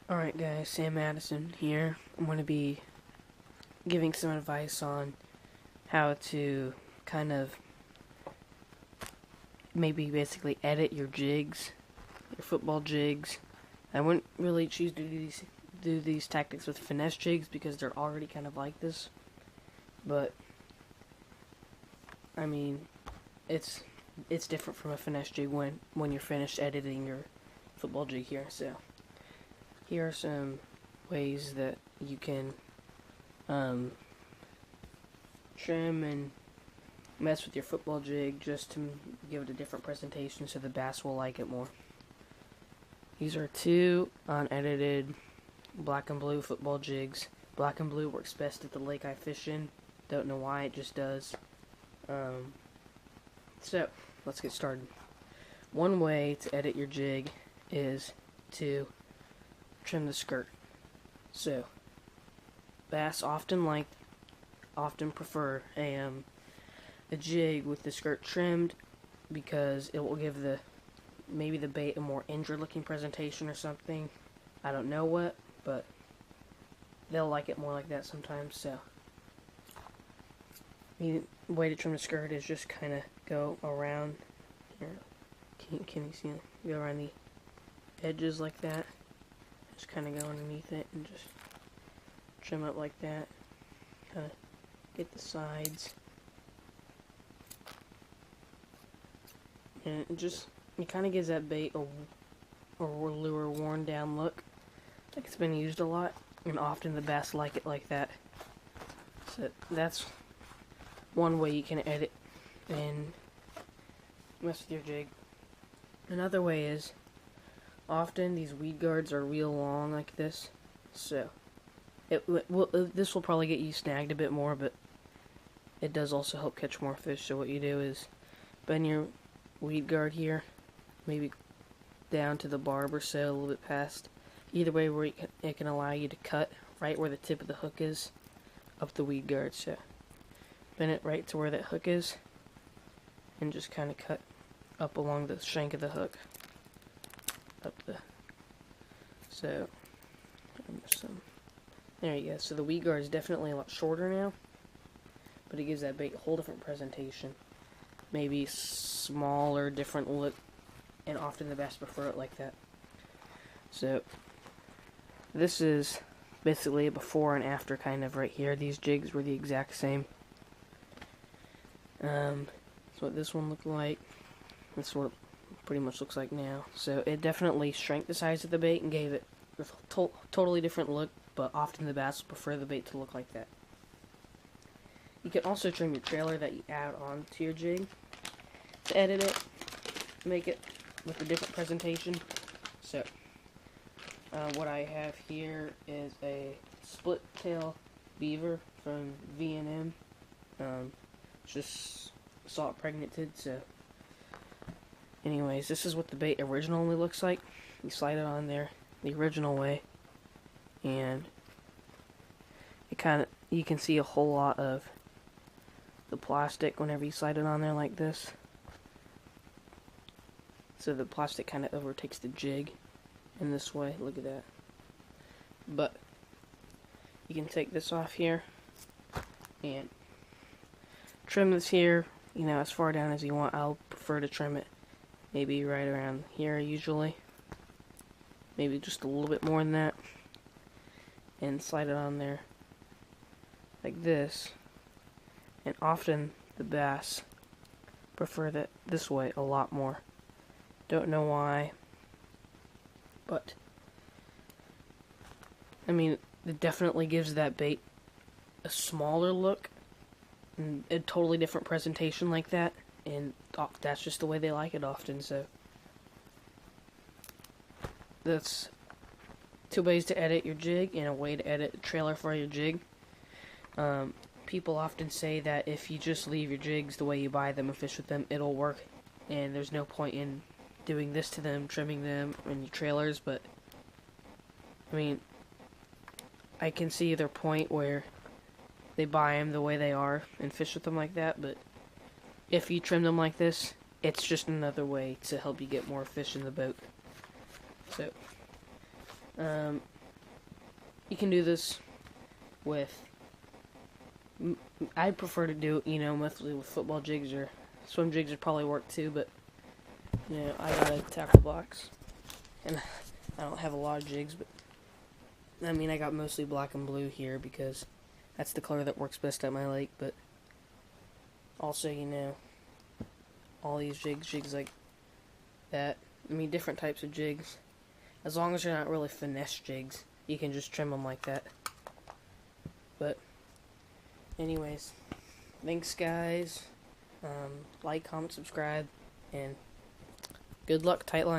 Alright guys, Sam Madison here. I'm going to be giving some advice on how to kind of maybe basically edit your jigs, your football jigs. I wouldn't really choose to do these tactics with finesse jigs because they're already kind of like this. But I mean, it's different from a finesse jig when you're finished editing your football jig here. So here are some ways that you can trim and mess with your football jig just to give it a different presentation so the bass will like it more. These are two unedited black and blue football jigs. Black and blue works best at the lake I fish in. Don't know why, it just does. So, let's get started. One way to edit your jig is to trim the skirt. So, bass often prefer a jig with the skirt trimmed because it will give maybe the bait a more injured looking presentation or something. I don't know what, but they'll like it more like that sometimes. So the way to trim the skirt is just kind of go around here. Can you see it? Go around the edges like that. Just kind of go underneath it and just trim up like that. Kind of get the sides. And it kind of gives that bait a lure worn down look. Like it's been used a lot, and often the bass like it like that. So that's one way you can edit and mess with your jig. Another way is often these weed guards are real long like this, so this will probably get you snagged a bit more, but it does also help catch more fish. So what you do is bend your weed guard here, maybe down to the barb or so, a little bit past. Either way, where it can allow you to cut right where the tip of the hook is up the weed guard. So bend it right to where that hook is, and just kind of cut up along the shank of the hook. There you go. So the weed guard is definitely a lot shorter now, but it gives that bait a whole different presentation. Maybe smaller, different look, and often the bass prefer it like that. So this is basically a before and after kind of right here. These jigs were the exact same. That's what this one looked like. That's what it pretty much looks like now. So it definitely shrank the size of the bait and gave it a totally different look, but often the bass prefer the bait to look like that. You can also trim your trailer that you add on to your jig to edit it, make it with a different presentation. So what I have here is a split tail beaver from V&M. Just saw it pregnated, so anyways, this is what the bait originally looks like. You slide it on there the original way, and you can see a whole lot of the plastic whenever you slide it on there like this. So the plastic kind of overtakes the jig in this way. Look at that. But you can take this off here and trim this here, as far down as you want. I'll prefer to trim it maybe right around here usually. Maybe just a little bit more than that. And slide it on there like this. And often the bass prefer that this way a lot more. Don't know why, but I mean, it definitely gives that bait a smaller look and a totally different presentation like that, and that's just the way they like it often. So that's two ways to edit your jig and a way to edit the trailer for your jig. People often say that if you just leave your jigs the way you buy them and fish with them, it'll work, and there's no point in doing this to them, trimming them in your trailers. But I mean, I can see their point where they buy them the way they are and fish with them like that, but if you trim them like this, it's just another way to help you get more fish in the boat. So, you can do this with, I prefer to do it, mostly with football jigs, or swim jigs would probably work too, but, I got a tackle box, and I don't have a lot of jigs, but, I got mostly black and blue here, because that's the color that works best at my lake, but, also, all these jigs like that, different types of jigs, as long as they're not really finesse jigs, you can just trim them like that. But anyways, thanks guys. Like, comment, subscribe, and good luck, tight lines.